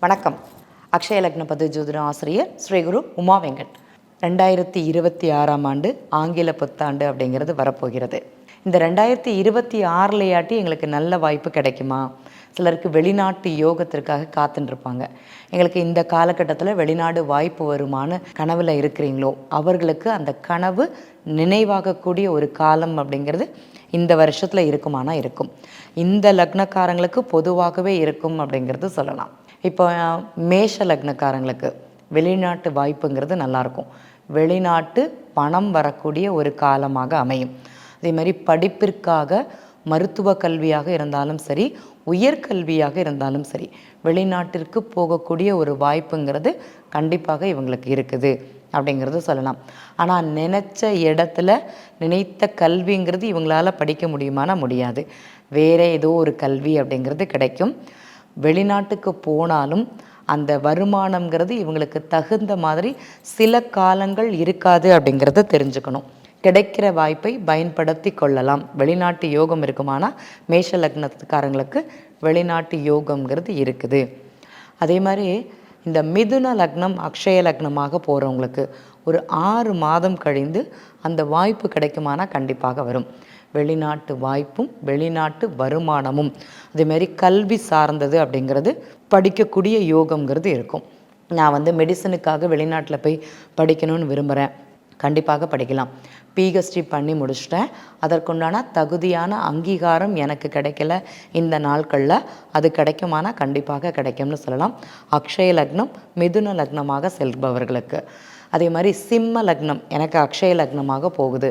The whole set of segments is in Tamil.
வணக்கம். அக்ஷய லக்ன பது ஜோதிட ஆசிரியர் ஸ்ரீகுரு உமா வெங்கட். 2026ஆம் ஆண்டு ஆங்கில புத்தாண்டு அப்படிங்கிறது வரப்போகிறது. இந்த 2026லையாட்டி எங்களுக்கு நல்ல வாய்ப்பு கிடைக்குமா? சிலருக்கு வெளிநாட்டு யோகத்திற்காக காத்துட்டுருப்பாங்க. எங்களுக்கு இந்த காலகட்டத்தில் வெளிநாடு வாய்ப்பு வருமானு கனவில் இருக்கிறீங்களோ அவர்களுக்கு அந்த கனவு நினைவாகக்கூடிய ஒரு காலம் அப்படிங்கிறது இந்த வருஷத்தில் இருக்குமானா இருக்கும். இந்த லக்னக்காரங்களுக்கு பொதுவாகவே இருக்கும் அப்படிங்கிறது சொல்லலாம். இப்போ மேஷ லக்னக்காரங்களுக்கு வெளிநாட்டு வாய்ப்புங்கிறது நல்லாயிருக்கும். வெளிநாட்டு பணம் வரக்கூடிய ஒரு காலமாக அமையும். அதே மாதிரி படிப்பிற்காக மருத்துவ கல்வியாக இருந்தாலும் சரி, உயர்கல்வியாக இருந்தாலும் சரி, வெளிநாட்டிற்கு போகக்கூடிய ஒரு வாய்ப்புங்கிறது கண்டிப்பாக இவங்களுக்கு இருக்குது அப்படிங்கிறது சொல்லலாம். ஆனால் நினச்ச இடத்துல நினைத்த கல்விங்கிறது இவங்களால் படிக்க முடியுமானா முடியாது. வேறு ஏதோ ஒரு கல்வி அப்படிங்கிறது கிடைக்கும். வெளிநாட்டுக்கு போனாலும் அந்த வருமானங்கிறது இவங்களுக்கு தகுந்த மாதிரி சில காலங்கள் இருக்காது அப்படிங்கிறத தெரிஞ்சுக்கணும். கிடைக்கிற வாய்ப்பை பயன்படுத்தி கொள்ளலாம். வெளிநாட்டு யோகம் இருக்குமானா மேஷ லக்னத்துக்காரங்களுக்கு வெளிநாட்டு யோகம்ங்கிறது இருக்குது. அதே மாதிரி இந்த மிதுன லக்னம் அக்ஷய லக்னமாக போகிறவங்களுக்கு ஒரு 6 மாதம் கழிந்து அந்த வாய்ப்பு கிடைக்குமானா கண்டிப்பாக வரும். வெளிநாட்டு வாய்ப்பும் வெளிநாட்டு வருமானமும் அதேமாரி கல்வி சார்ந்தது அப்படிங்கிறது படிக்கக்கூடிய யோகம்ங்கிறது இருக்கும். நான் மெடிசனுக்காக வெளிநாட்டில் போய் படிக்கணும்னு விரும்புகிறேன், கண்டிப்பாக படிக்கலாம். பிஹெச்டி பண்ணி முடிச்சிட்டேன், அதற்குண்டான தகுதியான அங்கீகாரம் எனக்கு கிடைக்கல இந்த நாட்களில், அது கிடைக்குமானா கண்டிப்பாக கிடைக்கும்னு சொல்லலாம். அக்ஷய லக்னம் மிதுன லக்னமாக செல்பவர்களுக்கு. அதே மாதிரி சிம்ம லக்னம் எனக்கு அக்ஷய லக்னமாக போகுது,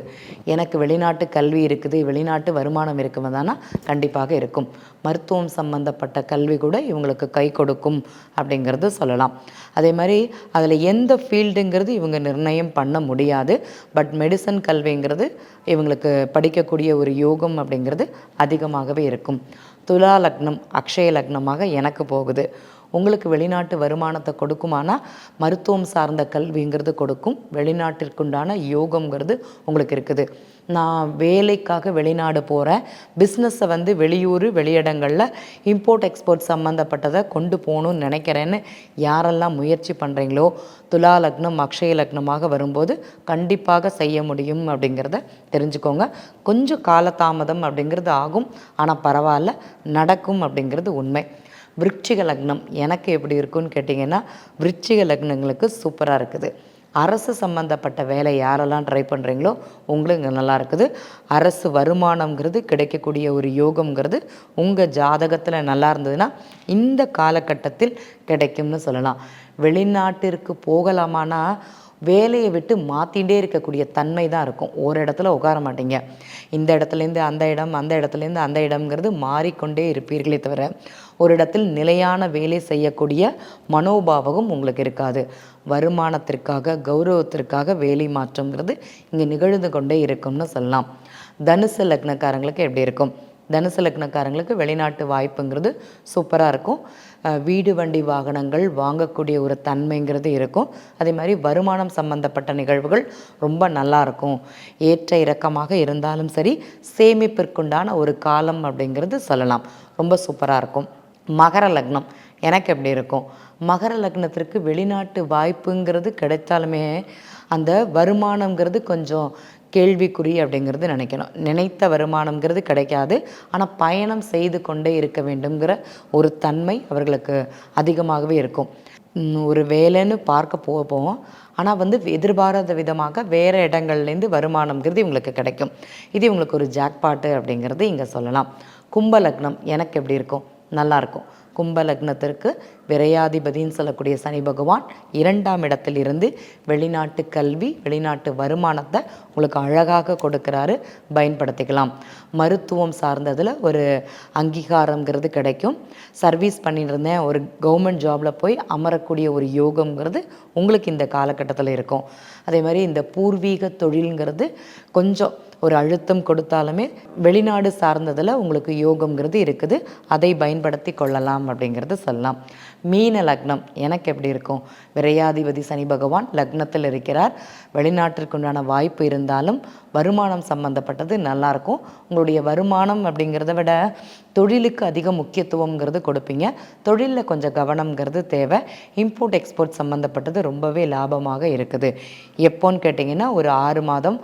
எனக்கு வெளிநாட்டு கல்வி இருக்குது, வெளிநாட்டு வருமானம் இருக்குதுன்னா கண்டிப்பாக இருக்கும். மருத்துவம் சம்பந்தப்பட்ட கல்வி கூட இவங்களுக்கு கை கொடுக்கும் அப்படிங்கிறது சொல்லலாம். அதே மாதிரி அதில் எந்த ஃபீல்டுங்கிறது இவங்க நிர்ணயம் பண்ண முடியாது. பட் மெடிசன் கல்விங்கிறது இவங்களுக்கு படிக்கக்கூடிய ஒரு யோகம் அப்படிங்கிறது அதிகமாகவே இருக்கும். துலா லக்னம் அக்ஷய லக்னமாக எனக்கு போகுது. உங்களுக்கு வெளிநாட்டு வருமானத்தை கொடுக்குமானா மருத்துவம் சார்ந்த கல்விங்கிறது கொடுக்கும். வெளிநாட்டிற்குண்டான யோகம்ங்கிறது உங்களுக்கு இருக்குது. நான் வேலைக்காக வெளிநாடு போகிறேன், பிஸ்னஸை வெளியூர் வெளியிடங்களில் இம்போர்ட் எக்ஸ்போர்ட் சம்மந்தப்பட்டதை கொண்டு போகணும்னு நினைக்கிறேன்னு யாரெல்லாம் முயற்சி பண்ணுறீங்களோ துலா லக்னம் அக்ஷய லக்னமாக வரும்போது கண்டிப்பாக செய்ய முடியும் அப்படிங்கிறத தெரிஞ்சுக்கோங்க. கொஞ்சம் காலதாமதம் அப்படிங்கிறது ஆகும், ஆனால் பரவாயில்ல, நடக்கும் அப்படிங்கிறது உண்மை. விருச்சிக லக்னம் எனக்கு எப்படி இருக்குன்னு கேட்டிங்கன்னா, விருச்சிக லக்னங்களுக்கு சூப்பராக இருக்குது. அரசு சம்மந்தப்பட்ட வேலை யாரெல்லாம் ட்ரை பண்ணுறீங்களோ உங்களுக்கு நல்லா இருக்குது. அரசு வருமானங்கிறது கிடைக்கக்கூடிய ஒரு யோகம்ங்கிறது உங்கள் ஜாதகத்தில் நல்லா இருந்ததுன்னா இந்த காலகட்டத்தில் கிடைக்கும்னு சொல்லலாம். வெளிநாட்டிற்கு போகலாமான்னா வேலையை விட்டு மாற்றிகிட்டே இருக்கக்கூடிய தன்மை தான் இருக்கும். ஒரு இடத்துல உட்கார மாட்டீங்க. இந்த இடத்துலேருந்து அந்த இடம், அந்த இடத்துலேருந்து அந்த இடம்ங்கிறது மாறிக்கொண்டே இருப்பீர்களே தவிர ஒரு இடத்தில் நிலையான வேலை செய்யக்கூடிய மனோபாவகம் உங்களுக்கு இருக்காது. வருமானத்திற்காக கௌரவத்திற்காக வேலை மாற்றங்கிறது இங்கே நிகழ்ந்து கொண்டே இருக்கும்னு சொல்லலாம். தனுசு லக்னக்காரங்களுக்கு எப்படி இருக்கும்? தனுசு லக்னக்காரங்களுக்கு வெளிநாட்டு வாய்ப்புங்கிறது சூப்பராக இருக்கும். வீடு வண்டி வாகனங்கள் வாங்கக்கூடிய ஒரு தன்மைங்கிறது இருக்கும். அதே மாதிரி வருமானம் சம்பந்தப்பட்ட நிகழ்வுகள் ரொம்ப நல்லாயிருக்கும். ஏற்ற இறக்கமாக இருந்தாலும் சரி, சேமிப்பிற்குண்டான ஒரு காலம் அப்படிங்கிறது சொல்லலாம். ரொம்ப சூப்பராக இருக்கும். மகர லக்னம் எனக்கு எப்படி இருக்கும்? மகர லக்னத்திற்கு வெளிநாட்டு வாய்ப்புங்கிறது கிடைத்தாலுமே அந்த வருமானங்கிறது கொஞ்சம் கேள்விக்குறி அப்படிங்கிறது நினைக்கணும். நினைத்த வருமானங்கிறது கிடைக்காது, ஆனால் பயணம் செய்து கொண்டே இருக்க வேண்டுங்கிற ஒரு தன்மை அவர்களுக்கு அதிகமாகவே இருக்கும். ஒரு வேலைன்னு பார்க்க போவோம், ஆனால் எதிர்பாராத விதமாக வேறு இடங்கள்லேருந்து வருமானங்கிறது இவங்களுக்கு கிடைக்கும். இது இவங்களுக்கு ஒரு ஜாக்பாட்டு அப்படிங்கிறது இங்கே சொல்லலாம். கும்ப லக்னம் எனக்கு எப்படி இருக்கும்? நல்லாயிருக்கும். கும்ப லக்னத்திற்கு விரையாதிபதின்னு சொல்லக்கூடிய சனி பகவான் 2ஆம் இடத்தில் இருந்து வெளிநாட்டு கல்வி வெளிநாட்டு வருமானத்தை உங்களுக்கு அழகாக கொடுக்குறாரு, பயன்படுத்திக்கலாம். மருத்துவம் சார்ந்ததில் ஒரு அங்கீகாரங்கிறது கிடைக்கும். சர்வீஸ் பண்ணிட்டு இருந்தேன், ஒரு கவர்மெண்ட் ஜாபில் போய் அமரக்கூடிய ஒரு யோகம்ங்கிறது உங்களுக்கு இந்த காலகட்டத்தில் இருக்கும். அதே மாதிரி இந்த பூர்வீக தொழிலுங்கிறது கொஞ்சம் ஒரு அழுத்தம் கொடுத்தாலுமே வெளிநாடு சார்ந்ததில் உங்களுக்கு யோகம்ங்கிறது இருக்குது. அதை பயன்படுத்தி கொள்ளலாம் அப்படிங்கிறது சொல்லலாம். மீன லக்னம் எனக்கு எப்படி இருக்கும்? விரையாதிபதி சனி பகவான் லக்னத்தில் இருக்கிறார். வெளிநாட்டிற்குண்டான வாய்ப்பு இருந்தாலும் வருமானம் சம்மந்தப்பட்டது நல்லாயிருக்கும். உங்களுடைய வருமானம் அப்படிங்கிறத விட தொழிலுக்கு அதிக முக்கியத்துவங்கிறது கொடுப்பீங்க. தொழிலில் கொஞ்சம் கவனம்ங்கிறது தேவை. இம்போர்ட் எக்ஸ்போர்ட் சம்மந்தப்பட்டது ரொம்பவே லாபமாக இருக்குது. எப்போன்னு கேட்டிங்கன்னா ஒரு 6 மாதம்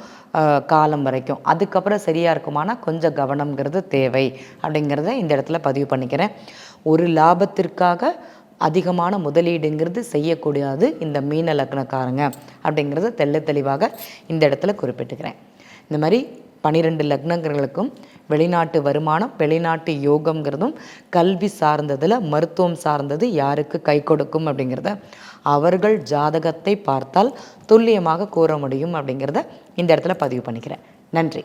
காலம் வரைக்கும். அதுக்கப்புறம் சரியாக இருக்குமானா கொஞ்சம் கவனம்ங்கிறது தேவை அப்படிங்கிறத இந்த இடத்துல பதிவு பண்ணிக்கிறேன். ஒரு லாபத்திற்காக அதிகமான முதலீடுங்கிறது செய்யக்கூடாது இந்த மீன லக்னக்காரங்க அப்படிங்கிறத தெளிவாக இந்த இடத்துல குறிப்பிட்டுக்கிறேன். இந்த மாதிரி 12 லக்னங்களுக்கும் வெளிநாட்டு வருமானம், வெளிநாட்டு யோகம்ங்கிறதும் கல்வி சார்ந்ததில் மருத்துவம் சார்ந்தது யாருக்கு கை கொடுக்கும் அப்படிங்கிறத அவர்கள் ஜாதகத்தை பார்த்தால் துல்லியமாக கூற முடியும் அப்படிங்கிறத இந்த இடத்துல பதிவு பண்ணிக்கிறேன். நன்றி.